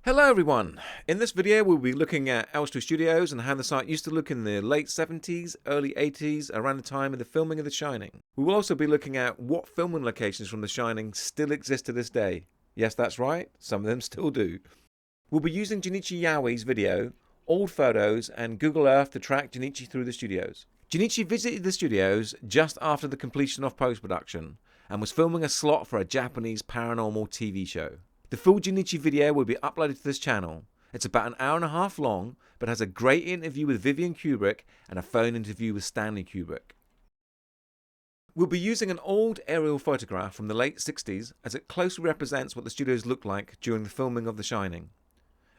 Hello everyone! In this video we'll be looking at Elstree Studios and how the site used to look in the late 70s, early 80s, around the time of the filming of The Shining. We will also be looking at what filming locations from The Shining still exist to this day. Yes, that's right, some of them still do. We'll be using Jun'ichi Yaoi's video, old photos and Google Earth to track Jun'ichi through the studios. Jun'ichi visited the studios just after the completion of post-production and was filming a slot for a Japanese paranormal TV show. The full Jun'ichi video will be uploaded to this channel. It's about an hour and a half long, but has a great interview with Vivian Kubrick and a phone interview with Stanley Kubrick. We'll be using an old aerial photograph from the late 60s as it closely represents what the studios looked like during the filming of The Shining,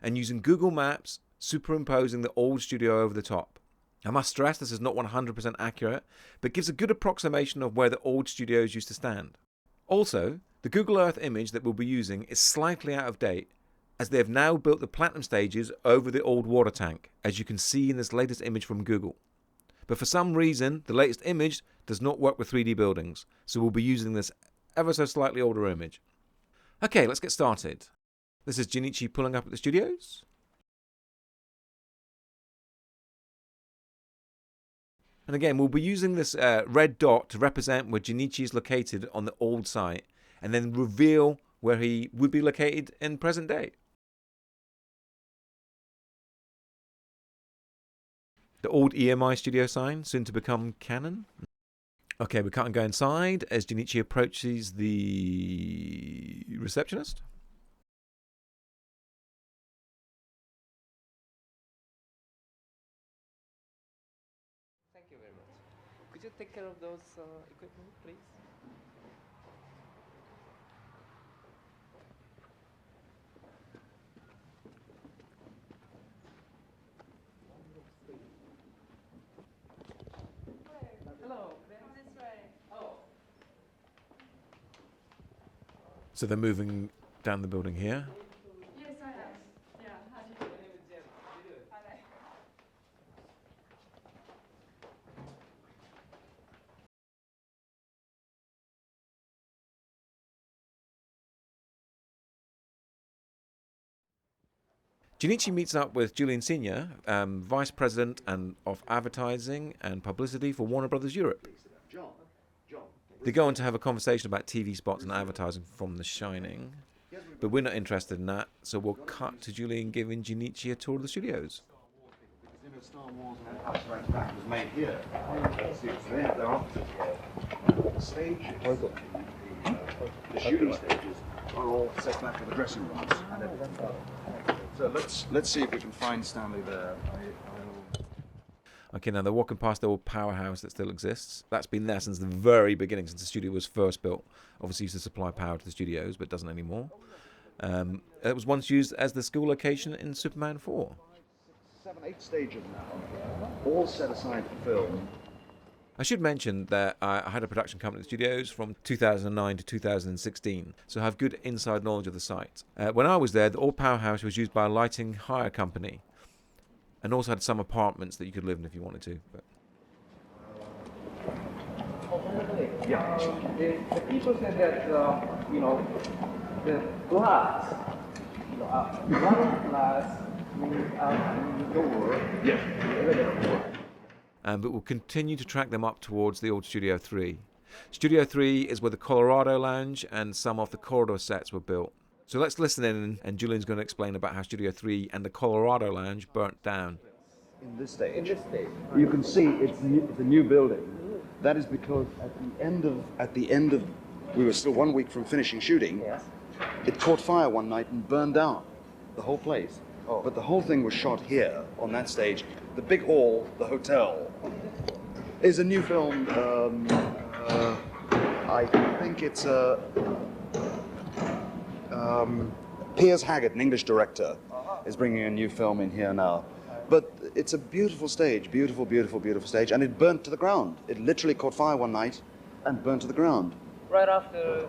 and using Google Maps superimposing the old studio over the top. I must stress this is not 100% accurate, but gives a good approximation of where the old studios used to stand. Also, the Google Earth image that we'll be using is slightly out of date, as they have now built the platinum stages over the old water tank, as you can see in this latest image from Google. But for some reason, the latest image does not work with 3D buildings, so we'll be using this ever so slightly older image. Okay, let's get started. This is Jun'ichi pulling up at the studios. And again, we'll be using this red dot to represent where Jun'ichi is located on the old site, and then reveal where he would be located in present day. The old EMI studio sign, soon to become canon. Okay, we can't go inside as Jun'ichi approaches the receptionist. Thank you very much. Could you take care of those equipment, please? Hello. This way. Oh. So they're moving down the building here. Yes, I am. Yeah, how do you do? My name is Jim. How do you do? Hi there. Jun'ichi meets up with Julian Sr., Vice President of Advertising and Publicity for Warner Brothers Europe. They go on to have a conversation about TV spots and advertising from The Shining, but we're not interested in that, so we'll cut to Julian giving Jun'ichi a tour of the studios. Star Wars and Empire Strikes Back was made here. They have their offices here. The stages, the shooting stages, are all set back with the dressing rooms and everything. So let's see if we can find Stanley there. Okay, now they're walking past the old powerhouse that still exists. That's been there since the very beginning, since the studio was first built. Obviously used to supply power to the studios, but doesn't anymore. It was once used as the school location in Superman 4. 7, 8 stages now, all set aside for film. I should mention that I had a production company at the studios from 2009 to 2016, so I have good inside knowledge of the site. When I was there, the old powerhouse was used by a lighting hire company, and also had some apartments that you could live in if you wanted to. But Yeah. The people said that, the glass, one glass door. Yeah. but we'll continue to track them up towards the old Studio 3. Studio 3 is where the Colorado Lounge and some of the corridor sets were built. So let's listen in, and Julian's going to explain about how Studio 3 and the Colorado Lounge burnt down. In this stage. In this stage. You can see it's a new building. That is because at the end of, we were still 1 week from finishing shooting. Yes. It caught fire one night and burned down the whole place. Oh. But the whole thing was shot here on that stage. The big hall, the hotel, is a new film. I think it's Piers Haggard, an English director, is bringing a new film in here now. But it's a beautiful stage, beautiful, beautiful, beautiful stage, and it burnt to the ground. It literally caught fire one night and burnt to the ground. Right after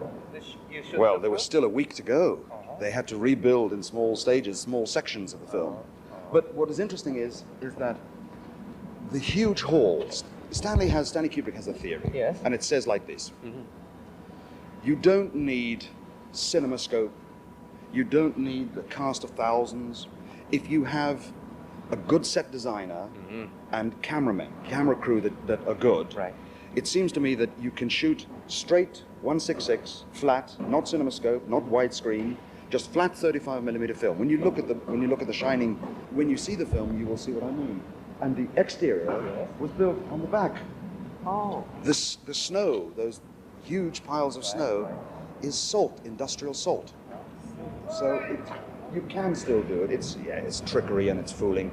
you shoot. Well, there was still a week to go. They had to rebuild in small stages, small sections of the film. But what is interesting is that the huge halls, Stanley Kubrick has a theory. Yes. And it says like this. You don't need CinemaScope. You don't need the cast of thousands. If you have a good set designer and cameramen, camera crew that are good, Right. it seems to me that you can shoot straight 166, flat, not cinemascope, not widescreen, just flat 35mm film. When you look at the Shining, when you see the film, you will see what I mean. And the exterior was built on the back. Oh. The snow, those huge piles of snow, is salt, industrial salt. So you can still do it. It's trickery and it's fooling.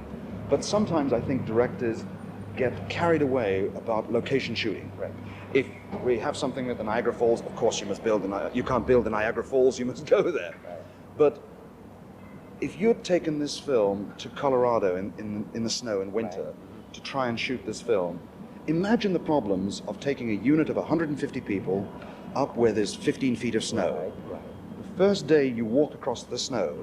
But sometimes I think directors get carried away about location shooting. Right. If we have something at the Niagara Falls, of course you must you can't build the Niagara Falls, you must go there. Right. But if you had taken this film to Colorado in the snow in winter to try and shoot this film, imagine the problems of taking a unit of 150 people up where there's 15 feet of snow. Right. The first day you walk across the snow,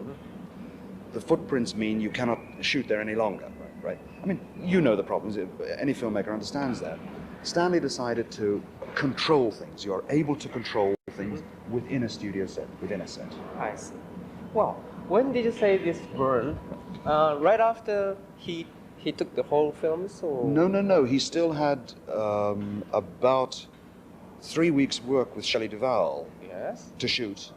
the footprints mean you cannot shoot there any longer, right? I mean, you know the problems. Any filmmaker understands that. Stanley decided to control things. You are able to control things within a studio set, within a set. I see. Well, when did you say this burned? Right after he took the whole film, so... No. He still had about 3 weeks' work with Shelley Duvall Yes. to shoot.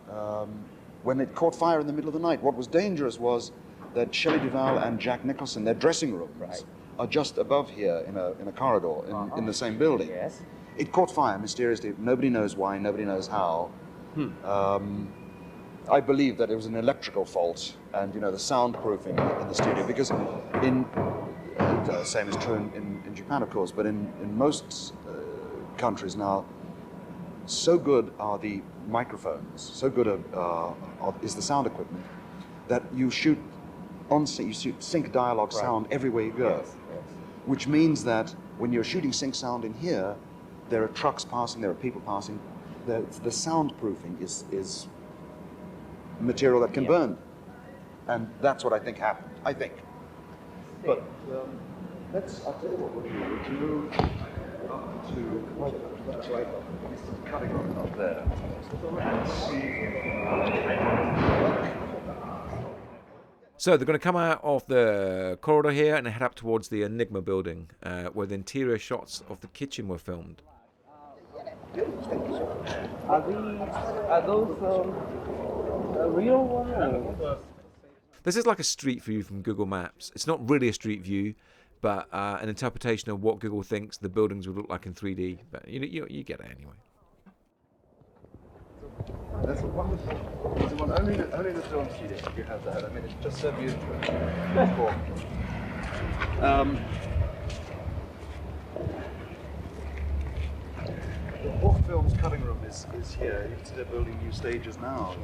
When it caught fire in the middle of the night, what was dangerous was that Shelley Duvall and Jack Nicholson, their dressing rooms, Right. are just above here in a corridor in the same building. Yes. It caught fire mysteriously. Nobody knows why. Nobody knows how. I believe that it was an electrical fault, and the soundproofing in the studio. Because the same is true in Japan, of course, but in most countries now, so good are the microphones, so good is the sound equipment that you shoot on sync, you shoot sync dialogue sound everywhere you go. Yes. Which means that when you're shooting sync sound in here, there are trucks passing, there are people passing. The soundproofing is material that can burn. And that's what I think happened. I think. But I'll tell you what we'll do. We'll move up to, that's right, this is cutting up there. And see. So they're going to come out of the corridor here and head up towards the Enigma building, where the interior shots of the kitchen were filmed. Are those real ones? This is like a street view from Google Maps. It's not really a street view, but an interpretation of what Google thinks the buildings would look like in 3D. But you get it anyway. That's a wonderful. It's one only the film studio you have that. I mean, it's just so beautiful. The Hawk Film's cutting room is here. You can see they're building new stages now.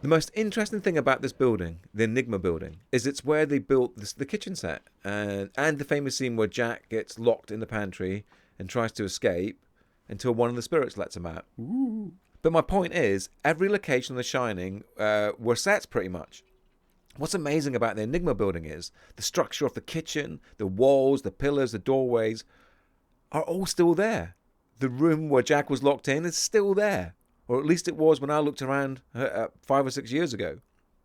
The most interesting thing about this building, the Enigma building, is it's where they built the kitchen set. And the famous scene where Jack gets locked in the pantry and tries to escape until one of the spirits lets him out. Ooh. But my point is, every location in The Shining were sets pretty much. What's amazing about the Enigma building is the structure of the kitchen, the walls, the pillars, the doorways are all still there. The room where Jack was locked in is still there. Or at least it was when I looked around 5 or 6 years ago.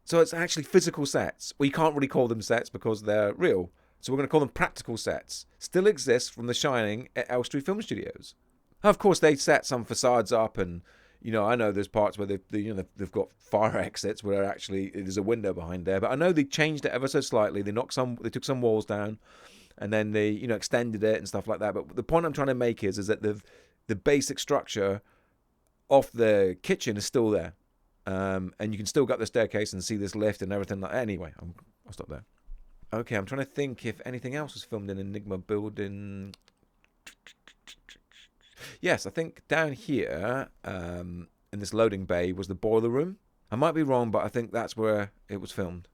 So it's actually physical sets. We can't really call them sets because they're real. So we're going to call them practical sets. Still exist from The Shining at Elstree Film Studios. Of course, they set some facades up, and I know there's parts where they've got fire exits where actually there's a window behind there. But I know they changed it ever so slightly. They took some walls down, and then they extended it and stuff like that. But the point I'm trying to make is that the basic structure of the kitchen is still there, and you can still go up the staircase and see this lift and everything like that. Anyway, I'll stop there. Okay, I'm trying to think if anything else was filmed in Enigma building. Yes, I think down here in this loading bay was the boiler room. I might be wrong, but I think that's where it was filmed.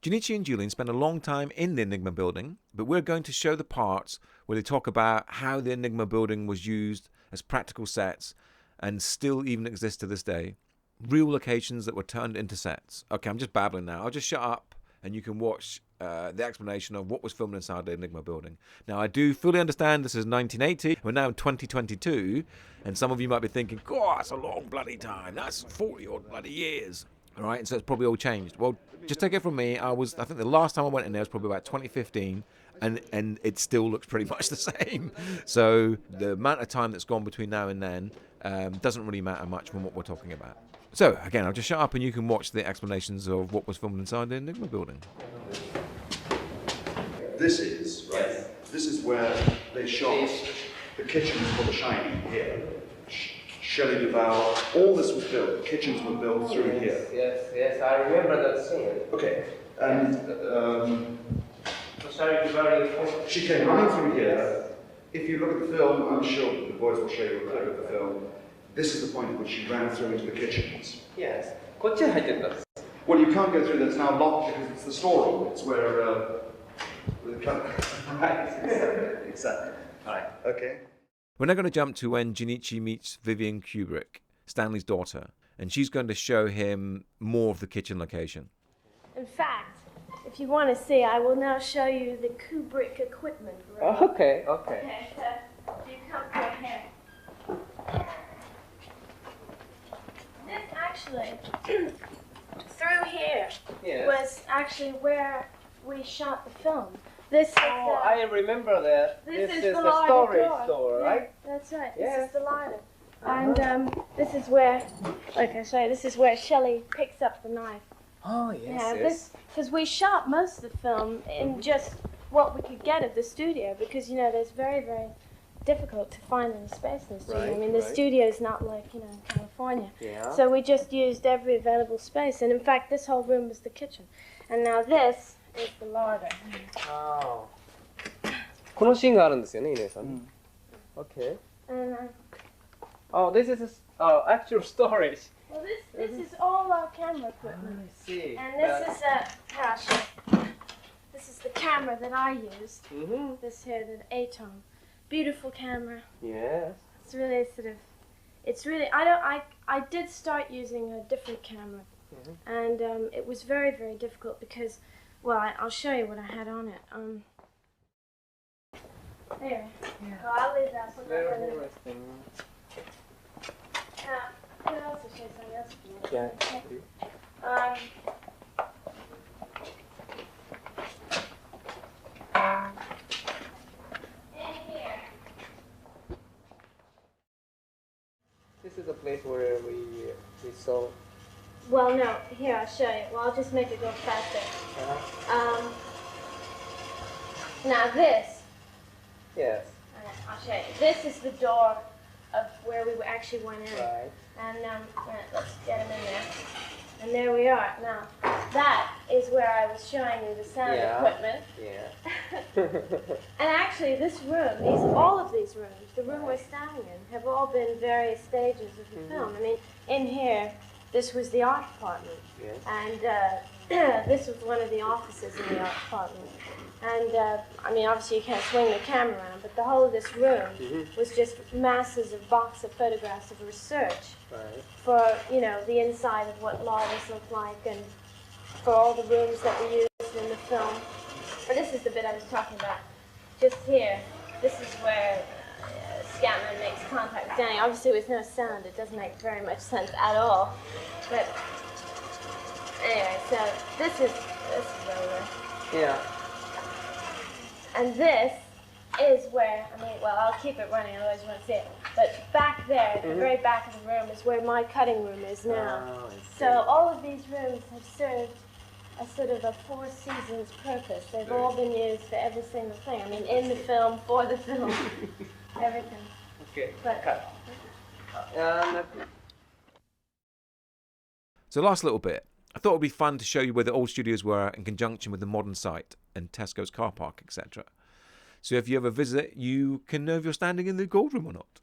Jun'ichi and Julian spend a long time in the Enigma building, but we're going to show the parts where they talk about how the Enigma building was used as practical sets and still even exist to this day. Real locations that were turned into sets. Okay, I'm just babbling now. I'll just shut up and you can watch the explanation of what was filmed inside the Enigma building. Now, I do fully understand this is 1980. We're now in 2022, and some of you might be thinking, God, that's a long bloody time. That's 40-odd bloody years. All right, and so it's probably all changed. Well, just take it from me. I think the last time I went in there was probably about 2015, and it still looks pretty much the same. So the amount of time that's gone between now and then doesn't really matter much from what we're talking about. So, again, I'll just shut up and you can watch the explanations of what was filmed inside the Enigma building. This is, right? This is where they shot the kitchens for The Shining here. Shelley Duvall, all this was built, the kitchens were built through here. Yes, I remember that scene. Okay, and Shelley Duvall, she came running through here. If you look at the film, I'm sure the boys will show you a clip of the film. This is the point at which she ran through into the kitchens. Yes. こっちに入ってたんです. Well, you can't go through there, it's now locked because it's the storeroom. It's where the right, exactly. Alright, okay. We're now going to jump to when Jun'ichi meets Vivian Kubrick, Stanley's daughter, and she's going to show him more of the kitchen location. In fact, if you want to see, I will now show you the Kubrick equipment room. Okay. Okay, so you come through here. This actually, through here, was actually where we shot the film. This is I remember that. This is the larder storage door, right? Yeah, that's right. Yes. This is the larder. And this is where, like I say, this is where Shelley picks up the knife. Oh, This, because we shot most of the film in just what we could get at the studio, because, you know, there's very, very difficult to find any space in the studio. Right, I mean, the right. studio is not like, California. Yeah. So we just used every available space. And in fact, this whole room was the kitchen. And now this is the larder. Oh. このシーンがあるんですよね、イネさん。Okay. And Oh, this is actual storage. well, this is all our camera equipment. I see. And this is here, I'll show you. This is the camera that I used. Mm-hmm. This here, the Atom. Beautiful camera. Yes. It's really I did start using a different camera. And it was very, very difficult because, well, I'll show you what I had on it. Anyway, well, I'll leave that. So Very interesting. I can also show you something else if you want. Yeah. In here. This is a place where we saw. Well, no, here, I'll show you. Well, I'll just make it go faster. Now this, Yes. I'll show you. This is the door of where we actually went in. Right. And right, let's get him in there. And there we are. Now, that is where I was showing you the sound equipment. Yeah. And actually, this room, all of these rooms, the room we're standing in, have all been various stages of the film. I mean, in here, this was the art department. Yes. And this was one of the offices in the art department. And, I mean, obviously you can't swing the camera around, but the whole of this room was just masses of box of photographs of research for, the inside of what lavas look like and for all the rooms that we used in the film. And this is the bit I was talking about. Just here, this is where Scatman makes contact with Danny. Obviously with no sound, it doesn't make very much sense at all. But anyway, so this is over. Yeah. And this is where, I'll keep it running, otherwise you won't see it. But back there, at the very back of the room, is where my cutting room is now. Oh, So all of these rooms have served a sort of a Four Seasons purpose. They've all been used for every single thing. I mean, in the film, for the film, everything. Okay. But, Cut. So last little bit. I thought it would be fun to show you where the old studios were in conjunction with the modern site and Tesco's car park, etc. So if you ever visit, you can know if you're standing in the gold room or not.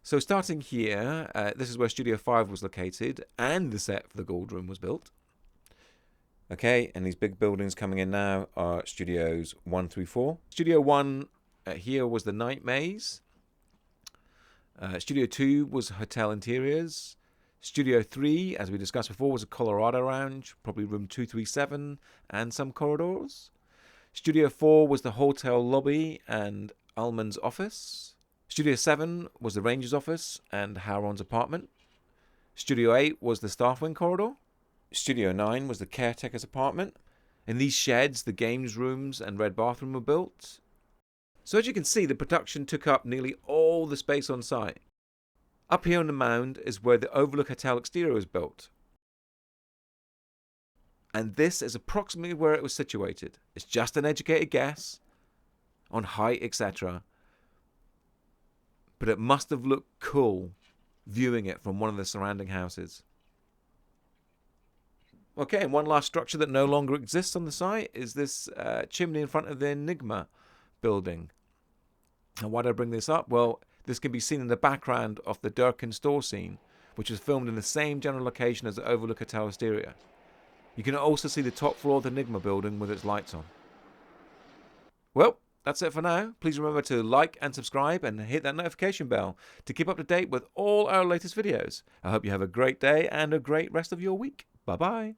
So starting here, this is where Studio 5 was located and the set for the gold room was built. Okay, and these big buildings coming in now are Studios 1 through 4. Studio 1 here was the night maze. Studio 2 was hotel interiors. Studio 3, as we discussed before, was a Colorado lounge, probably room 237 and some corridors. Studio 4 was the hotel lobby and Ullman's office. Studio 7 was the ranger's office and Howron's apartment. Studio 8 was the staff wing corridor. Studio 9 was the caretaker's apartment. In these sheds, the games rooms and red bathroom were built. So as you can see, the production took up nearly all the space on site. Up here on the mound is where the Overlook Hotel exterior was built. And this is approximately where it was situated. It's just an educated guess on height, etc. But it must have looked cool viewing it from one of the surrounding houses. Okay, and one last structure that no longer exists on the site is this chimney in front of the Enigma building. And why did I bring this up? Well, this can be seen in the background of the Durkin store scene, which was filmed in the same general location as the Overlook Hotel exterior. You can also see the top floor of the Enigma building with its lights on. Well, that's it for now. Please remember to like and subscribe and hit that notification bell to keep up to date with all our latest videos. I hope you have a great day and a great rest of your week. Bye-bye.